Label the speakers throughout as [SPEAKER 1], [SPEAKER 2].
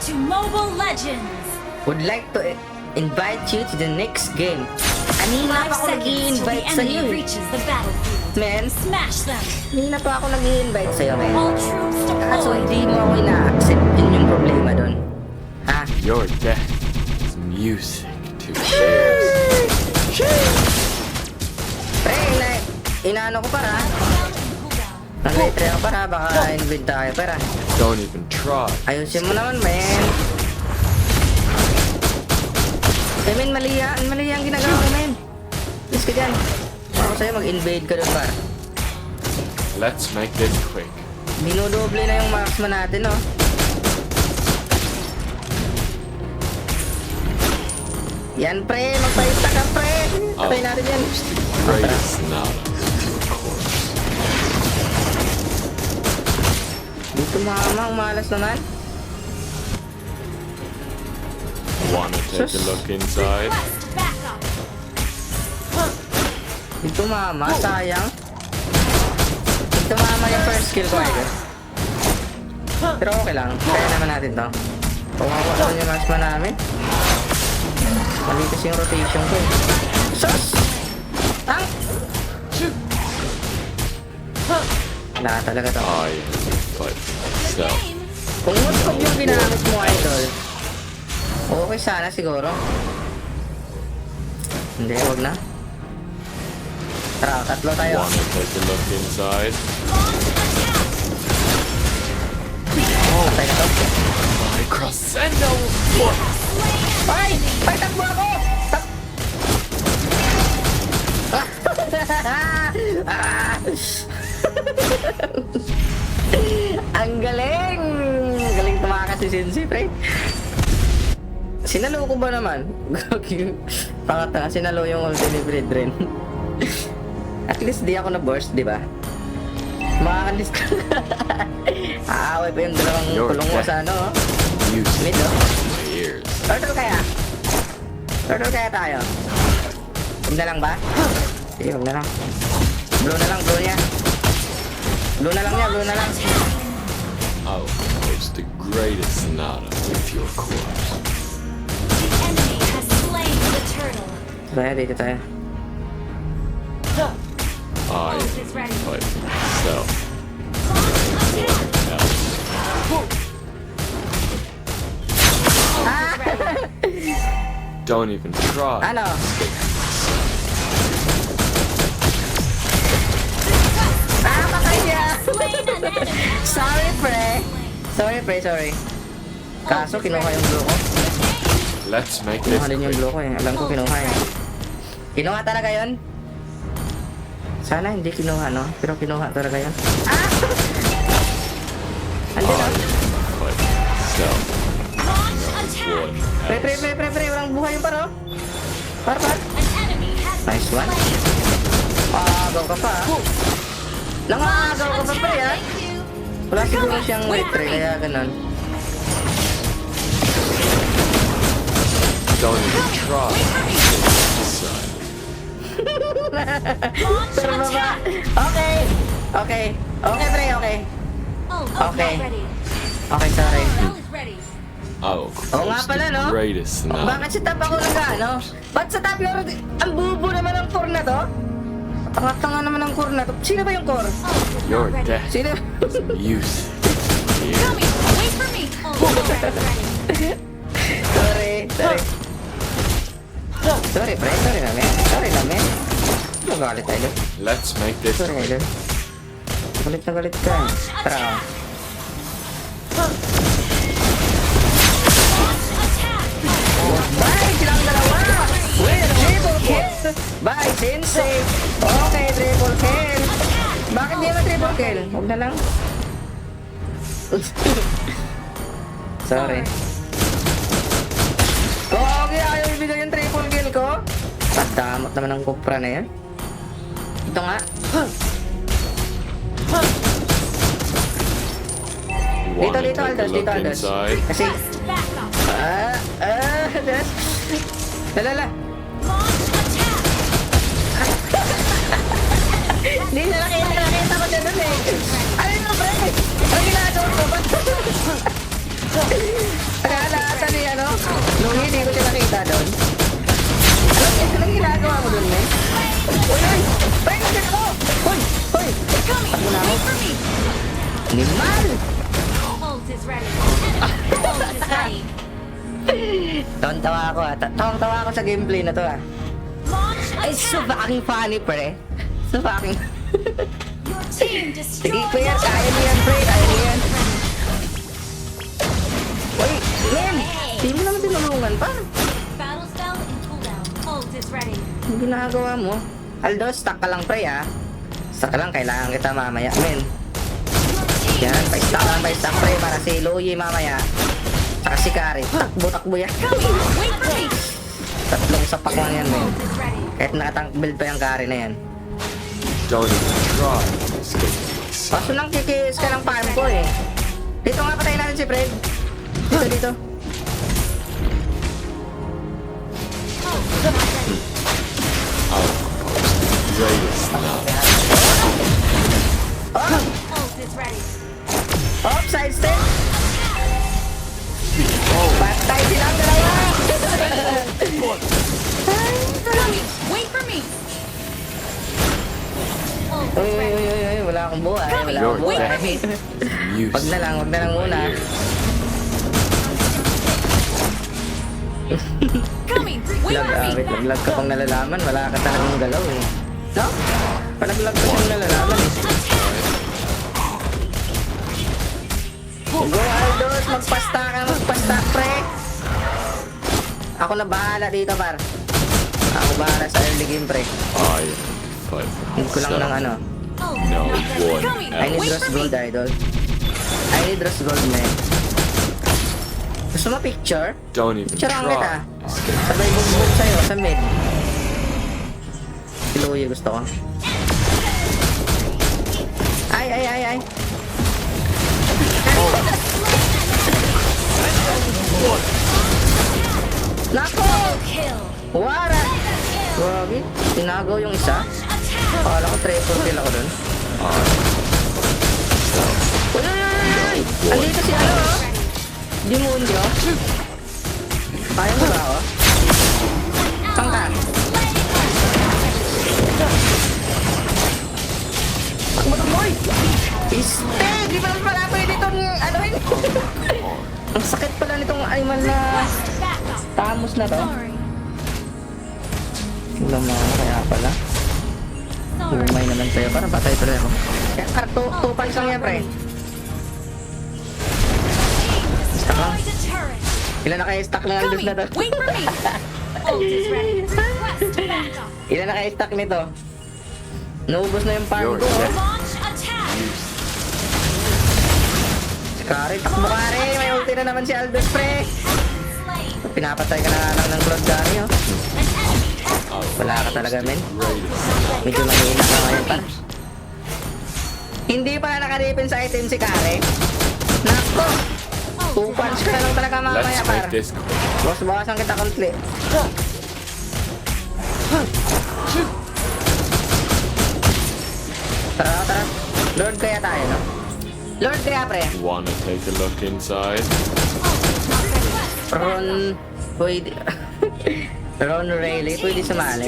[SPEAKER 1] to Mobile Legends!
[SPEAKER 2] Would like to invite you to the next game. Kanina
[SPEAKER 1] 5
[SPEAKER 2] pa ako
[SPEAKER 1] seconds till the
[SPEAKER 2] nag-i-invite sa'yo
[SPEAKER 1] enemy
[SPEAKER 2] eh.
[SPEAKER 1] reaches the battlefield.
[SPEAKER 2] Men,
[SPEAKER 1] Smash them!
[SPEAKER 2] kanina pa ako nag-i-invite sa'yo, men.
[SPEAKER 1] All troops
[SPEAKER 2] Kaso
[SPEAKER 1] deployed!
[SPEAKER 2] hindi mo ako ina-accept. Yun yung problema doon. Ha?
[SPEAKER 3] Your death is music to ears.
[SPEAKER 2] Pre, inaano ko para. Nag-retry ako para. Baka invite tayo para.
[SPEAKER 3] Don't even try.
[SPEAKER 2] Ayusin mo naman, men. Eh, men, mali ang ginagawa mo, men. Please ka dyan. Ako sa'yo, mag-invade ka doon, par.
[SPEAKER 3] Let's make this quick.
[SPEAKER 2] Dinodoble na yung marksman natin, no? Yan, pre. Magpaita ka, pre. Patay natin yan.
[SPEAKER 3] Greatest Nada, of course.
[SPEAKER 2] Dito, mama. Umalas naman.
[SPEAKER 3] Wanna take a look inside?
[SPEAKER 1] Request backup!
[SPEAKER 2] Dito, mama. Sayang. Dito, mama, yung first kill ko, idol. Pero okay lang. Kaya naman natin to. Kawawa naman yung marksman namin. Mali kasi yung rotation ko eh. Sus! Ang! Wala talaga to.
[SPEAKER 3] I fight myself.
[SPEAKER 2] Kung muskog yung ginamit mo, idol, okay sana siguro. Hindi, wag na. Tara, tatlo tayo.
[SPEAKER 3] Wanna take a look inside?
[SPEAKER 2] Patay na to.
[SPEAKER 3] My crescendo foot.
[SPEAKER 2] Ay! Ay, takbo ako! Ah! Ang galing! Galing tumakas si Sensei, pre. Sinalo ko ba naman? Pangatanga, sinalo yung ultimate breed rin. At least di ako na-burst, di ba? Makakalis ka. Aaway pa yung dalawang kulong mo sa ano, oh.
[SPEAKER 3] Music
[SPEAKER 2] Mid, oh.
[SPEAKER 3] to my ears.
[SPEAKER 2] Turtle kaya? Turtle kaya tayo? Huwag na lang ba? Sige, huwag na lang. Blue na lang, blue niya. Blue na lang niya, blue na lang.
[SPEAKER 3] I'll host the greatest Nada with your corpse.
[SPEAKER 1] The enemy has slain the turtle!
[SPEAKER 2] Tayo, dito tayo.
[SPEAKER 3] I
[SPEAKER 1] Ult is ready.
[SPEAKER 3] fight myself. Don't even try.
[SPEAKER 2] Ano? Ah, patay niya!
[SPEAKER 1] Slain an enemy!
[SPEAKER 2] Sorry, pre. Sorry, pre, sorry. Kaso, kinuha yung blue ko.
[SPEAKER 3] Let's make this
[SPEAKER 2] Kinuha din yung
[SPEAKER 3] quick.
[SPEAKER 2] blue ko eh. Alam ko kinuha eh. Kinuha talaga yun? Sana hindi kinuha, no? Pero kinuha talaga yun. Ah! Andun,
[SPEAKER 3] I
[SPEAKER 2] no?
[SPEAKER 3] fight myself.
[SPEAKER 1] Launch attack!
[SPEAKER 2] Pre, pre, pre, pre, pre. Walang buhay yung paro. Par.
[SPEAKER 1] An enemy has been
[SPEAKER 2] Nice one.
[SPEAKER 1] slain!
[SPEAKER 2] Agaw ka pa. Nangagaw ka pa, pre, ah.
[SPEAKER 1] Thank you!
[SPEAKER 2] Wala siguro siyang litre, kaya ganun.
[SPEAKER 3] Don't even try. Son.
[SPEAKER 1] Launch
[SPEAKER 2] Pero baba.
[SPEAKER 1] attack!
[SPEAKER 2] Okay. Okay. Okay, pre, okay.
[SPEAKER 1] Ult
[SPEAKER 2] Okay.
[SPEAKER 1] not ready!
[SPEAKER 2] Okay, sorry.
[SPEAKER 1] Ult is ready!
[SPEAKER 3] I'll
[SPEAKER 2] Oo nga
[SPEAKER 3] host
[SPEAKER 2] pala, no?
[SPEAKER 3] the greatest Nada.
[SPEAKER 2] Bakit sa top ako nag-ano? Ba't sa top laro, ang bubo naman ng core na to? Tanga-tanga naman ng core na to. Sino ba yung core?
[SPEAKER 1] Ult is
[SPEAKER 3] Your
[SPEAKER 1] not ready!
[SPEAKER 3] death
[SPEAKER 2] Sino?
[SPEAKER 3] is music to ears.
[SPEAKER 1] Come here! Wait for me! Ult already ready!
[SPEAKER 2] Sorry, sorry. Sorry, pre. Sorry na, men. Sorry na, men. Magalit tayo.
[SPEAKER 3] Let's make this
[SPEAKER 2] Sorry,
[SPEAKER 3] quick.
[SPEAKER 2] idol. Galit na galit ka. Tara. Bye! Silang dalawa! With triple kill! Bye, Sensei! Okay, triple kill! Bakit di ba triple kill? Huwag na lang. Sorry. Kogi, ayaw ibigay yung triple kill ko? Tadamot naman ang kupra na yan. Ito nga.
[SPEAKER 3] Wanna
[SPEAKER 2] Dito,
[SPEAKER 3] take a
[SPEAKER 2] Aldos,
[SPEAKER 3] look
[SPEAKER 2] dito, Aldos.
[SPEAKER 3] inside?
[SPEAKER 2] Kasi,
[SPEAKER 1] Backup!
[SPEAKER 2] das. Lalala.
[SPEAKER 1] Launch attack!
[SPEAKER 2] Hindi na nakita ko na doon eh. Ano yung pre? Ano ginagawa ko ba? Nag-aalata ni ano? Nung hindi ko siya nakita doon. Anong ginagawa mo doon, men? Uy, uy! Uy, nakita ko! Uy! Uy! Pagmo na ako. Animal!
[SPEAKER 1] Ult is ready. Ult is ready.
[SPEAKER 2] Tawang-tawa ako ah. Tawang-tawa ako sa gameplay na to ah.
[SPEAKER 1] Launch
[SPEAKER 2] Ay, so
[SPEAKER 1] attack.
[SPEAKER 2] fucking funny, pre. So fucking...
[SPEAKER 1] Your team
[SPEAKER 2] Sige,
[SPEAKER 1] destroys
[SPEAKER 2] kuya,
[SPEAKER 1] a
[SPEAKER 2] kaya mo yan, pre. Kaya mo yan. Uy, men! Di mo naman tinulungan pa.
[SPEAKER 1] battle spell in cooldown. Ult is ready.
[SPEAKER 2] Ang ginagawa mo? Aldo, stuck ka lang, pre ah. Stuck ka lang, kailangan kita mamaya, men.
[SPEAKER 1] Your team
[SPEAKER 2] Yan, pa-stack, pre, para si Loyi mamaya. Saka si Kari. Takbo-takbo yan.
[SPEAKER 1] wait for me.
[SPEAKER 2] Tatlong sapak lang yan, men.
[SPEAKER 1] Ult is ready.
[SPEAKER 2] Kahit nakatank build pa yung Kari na yan.
[SPEAKER 3] Don't even try to escape my sight.
[SPEAKER 2] Kaso lang kikis ka ng farm ko eh. Dito nga patayin natin si Fred. Dito, dito.
[SPEAKER 3] I'll post the greatest nada.
[SPEAKER 2] Oh!
[SPEAKER 1] Ult is ready.
[SPEAKER 2] Oh, side step. Patay silang dalawa.
[SPEAKER 1] Wait for me. Ult
[SPEAKER 2] Uy,
[SPEAKER 1] is
[SPEAKER 2] uy,
[SPEAKER 1] ready.
[SPEAKER 2] uy, uy, uy, wala akong buhay. Wala
[SPEAKER 3] Your
[SPEAKER 2] akong buhay.
[SPEAKER 3] death is
[SPEAKER 2] Wag na
[SPEAKER 3] useless.
[SPEAKER 2] lang muna.
[SPEAKER 1] Coming. Wait
[SPEAKER 2] Lag,
[SPEAKER 1] for me.
[SPEAKER 2] wait, naglag ka pang nalalaman. Wala ka talagang galaw eh. No? Panaglag ka siyang nalalaman eh. Go Aldos, magpasta pre. Ako na bahala dito par. Ako bahala sa early game pre.
[SPEAKER 3] I fight
[SPEAKER 2] Need ko lang ng ano.
[SPEAKER 1] Ult
[SPEAKER 3] No
[SPEAKER 1] is ready.
[SPEAKER 3] one
[SPEAKER 1] Coming.
[SPEAKER 2] I need
[SPEAKER 1] Wait
[SPEAKER 2] rose
[SPEAKER 1] for me.
[SPEAKER 2] gold idol. I need rose gold man. Gusto mo picture?
[SPEAKER 3] Don't even
[SPEAKER 2] Picture ang kita.
[SPEAKER 3] try to escape.
[SPEAKER 2] Sabay bugbog sa'yo sa mid. Si Louie gusto ko. Ay. Nako!
[SPEAKER 1] Kill.
[SPEAKER 2] Wara! Grabe, tinagaw yung isa. Akala ko triple kill ako dun. Uy! Andito si ano oh! Demonyo. Kaya mo ba ako? Saan ka? Takbo-takboy! Piste! Di pa naman pala pwede itong anuhin. Ang sakit pala nitong animal na tamos na to.
[SPEAKER 1] Sorry.
[SPEAKER 2] Wala mo kaya pala.
[SPEAKER 1] Sorry.
[SPEAKER 2] Umay naman sa'yo. Parang patay tuloy ako. Kaya two pals lang yan, pre. Stuck lang.
[SPEAKER 1] Destroy the turret.
[SPEAKER 2] Ilan na kayo stuck na nandun na to?
[SPEAKER 1] Coming. Wait for me. Ult is ready. Request backup.
[SPEAKER 2] Ilan na kayo stuck nito? Naubos na yung farm
[SPEAKER 3] Your
[SPEAKER 2] ko.
[SPEAKER 3] death.
[SPEAKER 1] Launch attack.
[SPEAKER 2] Kari, takbo Kari. May ulti na naman si Aldous, pre.
[SPEAKER 1] Slain.
[SPEAKER 2] Pinapatay ka na nga lang ng Blood Kari, oh.
[SPEAKER 1] An enemy has
[SPEAKER 3] I'll
[SPEAKER 2] Wala ka talaga, men.
[SPEAKER 3] greatest.
[SPEAKER 2] Medyo mahina ka ngayon, par. Hindi pala nakaripin sa item si Kari. Nako! Two punch ka na lang talaga mamaya,
[SPEAKER 3] Let's
[SPEAKER 2] par.
[SPEAKER 3] make this quick.
[SPEAKER 2] Boss, bawasan kita konti. Tara. Lord kaya tayo, no? Lord kaya, pre.
[SPEAKER 3] Wanna take a look inside?
[SPEAKER 2] Ron... Pwede... Ron Rayleigh, pwede sumali.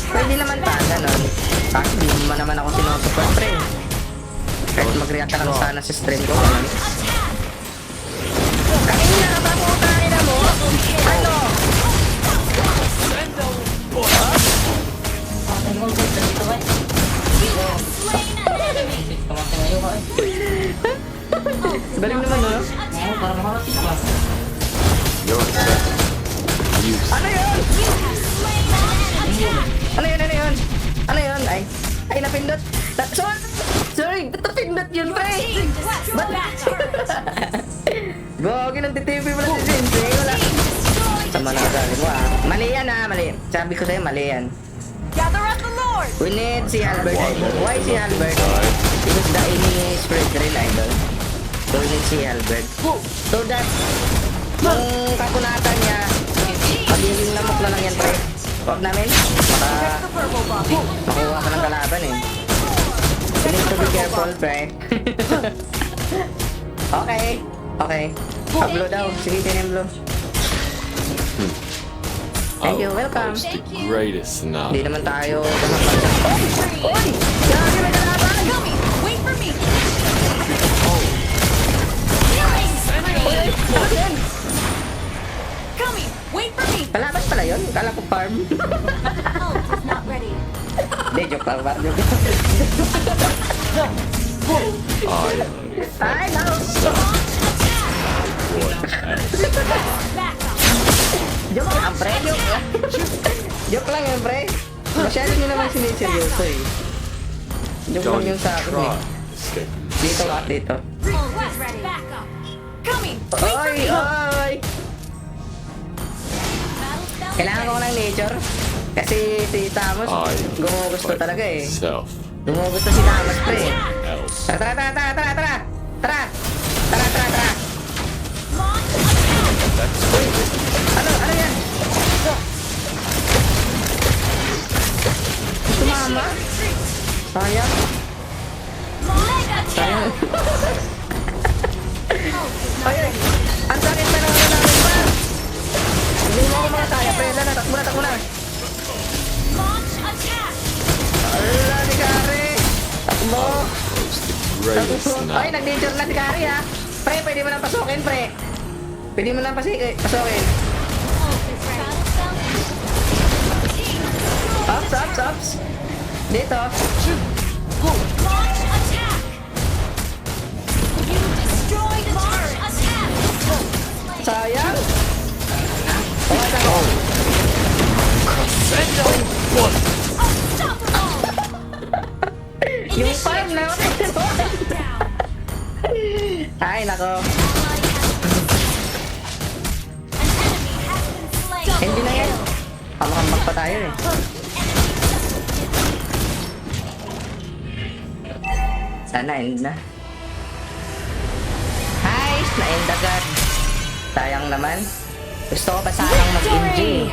[SPEAKER 2] Pwede naman pa, ganun. Kasi di mo naman ako sinusupport, pre. Kahit mag-react ka lang sana sa stream ko, ganun. Kanina ka ba, putangin na mo? Ano?
[SPEAKER 1] slain an enemy.
[SPEAKER 2] Galing naman, no?
[SPEAKER 3] Your death is useless.
[SPEAKER 2] Ano yun?
[SPEAKER 1] You have slain an enemy.
[SPEAKER 2] Ano yun? Ay, napindot. Sorry, napindot yun, pre.
[SPEAKER 1] Team destroyed that turret.
[SPEAKER 2] Gogi, nagtitipi mo lang si Sensei. Wala.
[SPEAKER 1] Team destroyed
[SPEAKER 2] Sama
[SPEAKER 1] the
[SPEAKER 2] na
[SPEAKER 1] turret.
[SPEAKER 2] sabi mo, ah. Mali yan, ah. Mali. Sabi ko sa'yo, mali yan.
[SPEAKER 1] Gather up the Lord.
[SPEAKER 2] We need si Albert Idol. Why si Albert? Because the enemy is Fred Real Idol. So we need si Albert. So that, yung kakunatan niya, magiging lamok na lang yan, pre. Huwag namin. Baka
[SPEAKER 1] The purple buff.
[SPEAKER 2] makuha ka ng kalaban, eh. You need to be careful, pre. Okay. Pablo daw. Sige, tinim Blue. Thank you, welcome.
[SPEAKER 3] It's the
[SPEAKER 1] Thank you.
[SPEAKER 3] greatest Sonata.
[SPEAKER 2] Hindi naman tayo kumapasa. Uy! Grabe, may kalaban!
[SPEAKER 1] Gummy, wait for me. Gummy, wait for me.
[SPEAKER 2] Kalaban pala yun? Kala ko farm.
[SPEAKER 1] Ult is not ready.
[SPEAKER 2] Hindi, joke lang. Joke lang.
[SPEAKER 3] I
[SPEAKER 2] Ay, no!
[SPEAKER 3] what else?
[SPEAKER 1] Back up.
[SPEAKER 2] Joke lang, pre. Joke lang. Joke lang yun, pre. Masyado nyo naman siniseryoso eh. Joke lang
[SPEAKER 3] Don't
[SPEAKER 2] yung sa akin
[SPEAKER 3] try
[SPEAKER 2] eh.
[SPEAKER 3] escaping the
[SPEAKER 2] Dito ka,
[SPEAKER 3] sun.
[SPEAKER 2] dito.
[SPEAKER 1] Ult is ready. Back up. Gummy,
[SPEAKER 2] Oy! Oy!
[SPEAKER 1] battle spell.
[SPEAKER 2] Kailangan ko ng nature. Kasi si Tamos,
[SPEAKER 3] I
[SPEAKER 2] gumugusto
[SPEAKER 3] fight
[SPEAKER 2] talaga eh.
[SPEAKER 3] myself.
[SPEAKER 2] Gumugusto si Tamos, pre.
[SPEAKER 3] Else.
[SPEAKER 2] Tara, tara, tara, tara, tara! Tara! Tara, tara, tara!
[SPEAKER 1] Launch attack.
[SPEAKER 3] That's
[SPEAKER 2] Ano yan? Sumama?
[SPEAKER 1] Retreat.
[SPEAKER 2] Sayang.
[SPEAKER 1] Mega
[SPEAKER 2] Sayang.
[SPEAKER 1] kill. Ult is not
[SPEAKER 2] Ay,
[SPEAKER 1] ready.
[SPEAKER 2] ang sakit na naman namin pa! Hindi mo ako makakaya, pre. Lana, takbo na, takbo na.
[SPEAKER 1] Launch attack.
[SPEAKER 2] Ala, si Kari! Takbo!
[SPEAKER 3] it's the greatest
[SPEAKER 2] Takbo! Ay,
[SPEAKER 3] Sonata.
[SPEAKER 2] nag-nature na si Kari, ha? Pre, pwede mo nang pasukin, pre. Pwede mo nang pasukin.
[SPEAKER 1] Ult is ready. Battle spell. Team.
[SPEAKER 2] Ups, ups, ups. Dito.
[SPEAKER 1] Launch attack. You destroyed the turret. Attack.
[SPEAKER 2] Sayang. Okay, takbo.
[SPEAKER 1] Unstoppable.
[SPEAKER 2] Yung farm na.
[SPEAKER 1] Down.
[SPEAKER 2] Ay, nako.
[SPEAKER 1] An enemy has been slain.
[SPEAKER 2] Hindi na yan. Pamakambak pa tayo eh. Sana end na. Guys, na-end agad. Sayang naman. Gusto ko pa sanang mag-enjoy.